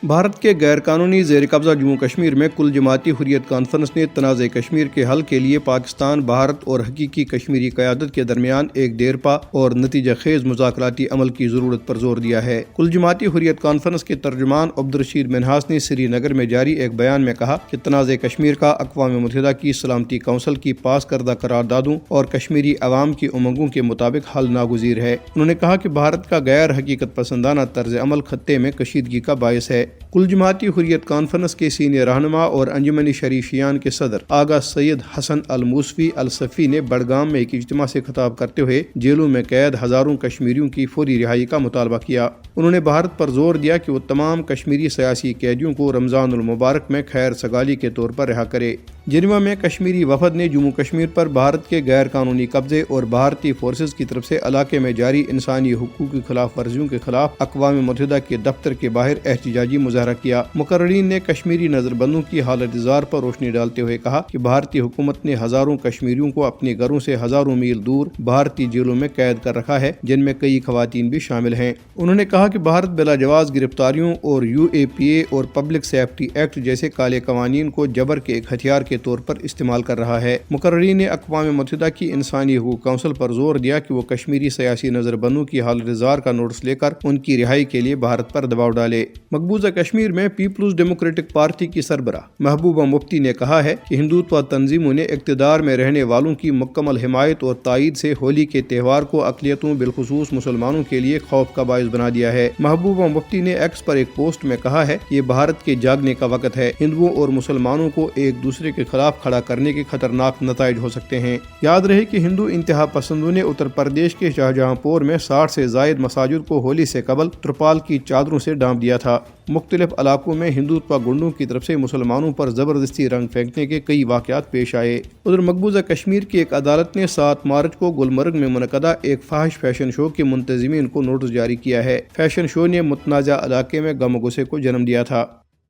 بھارت کے غیر قانونی زیر قبضہ جموں کشمیر میں کل جماعتی حریت کانفرنس نے تنازع کشمیر کے حل کے لیے پاکستان، بھارت اور حقیقی کشمیری قیادت کے درمیان ایک دیرپا اور نتیجہ خیز مذاکراتی عمل کی ضرورت پر زور دیا ہے۔ کل جماعتی حریت کانفرنس کے ترجمان عبدالرشید منہاس نے سری نگر میں جاری ایک بیان میں کہا کہ تنازع کشمیر کا اقوام متحدہ کی سلامتی کونسل کی پاس کردہ قراردادوں اور کشمیری عوام کی امنگوں کے مطابق حل ناگزیر ہے۔ انہوں نے کہا کہ بھارت کا غیر حقیقت پسندانہ طرز عمل خطے میں کشیدگی کا باعث ہے۔ کل جماعتی حریت کانفرنس کے سینئر رہنما اور انجمن شریفیان کے صدر آغا سید حسن الموسوی الصفی نے بڑگام میں ایک اجتماع سے خطاب کرتے ہوئے جیلوں میں قید ہزاروں کشمیریوں کی فوری رہائی کا مطالبہ کیا۔ انہوں نے بھارت پر زور دیا کہ وہ تمام کشمیری سیاسی قیدیوں کو رمضان المبارک میں خیر سگالی کے طور پر رہا کرے۔ جنیوا میں کشمیری وفد نے جموں کشمیر پر بھارت کے غیر قانونی قبضے اور بھارتی فورسز کی طرف سے علاقے میں جاری انسانی حقوق کی خلاف ورزیوں کے خلاف اقوام متحدہ کے دفتر کے باہر احتجاجی مظاہرہ کیا۔ مقررین نے کشمیری نظر بندوں کی حالت زار پر روشنی ڈالتے ہوئے کہا کہ بھارتی حکومت نے ہزاروں کشمیریوں کو اپنے گھروں سے ہزاروں میل دور بھارتی جیلوں میں قید کر رکھا ہے، جن میں کئی خواتین بھی شامل ہیں۔ انہوں نے کہا کہ بھارت بلا جواز گرفتاریوں اور UAPA اور پبلک سیفٹی ایکٹ جیسے کالے قوانین کو جبر کے ایک ہتھیار کے طور پر استعمال کر رہا ہے۔ مقررین نے اقوام متحدہ کی انسانی حقوق کونسل پر زور دیا کہ وہ کشمیری سیاسی نظر بندوں کی حالت زار کا نوٹس لے کر ان کی رہائی کے لیے بھارت پر دباؤ ڈالے۔ مقبوضہ کشمیر میں پیپلز ڈیموکریٹک پارٹی کی سربراہ محبوبہ مفتی نے کہا ہے کہ ہندوتوا تنظیموں نے اقتدار میں رہنے والوں کی مکمل حمایت اور تائید سے ہولی کے تہوار کو اقلیتوں بالخصوص مسلمانوں کے لیے خوف کا باعث بنا دیا ہے۔ محبوبہ مفتی نے ایکس پر ایک پوسٹ میں کہا ہے کہ یہ بھارت کے جاگنے کا وقت ہے، ہندوؤں اور مسلمانوں کو ایک دوسرے کے خلاف کھڑا کرنے کے خطرناک نتائج ہو سکتے ہیں۔ یاد رہے کہ ہندو انتہا پسندوں نے اتر پردیش کے شاہجہاں پور میں 60 سے زائد مساجد کو ہولی سے قبل ترپال کی چادروں سے ڈھانپ دیا تھا۔ مختلف علاقوں میں ہندوتوا گنڈوں کی طرف سے مسلمانوں پر زبردستی رنگ پھینکنے کے کئی واقعات پیش آئے۔ ادھر مقبوضہ کشمیر کی ایک عدالت نے 7 مارچ کو گلمرگ میں منعقدہ ایک فاحش فیشن شو کے منتظمین کو نوٹس جاری کیا ہے۔ فیشن شو نے متنازع علاقے میں غم و غصے کو جنم دیا تھا۔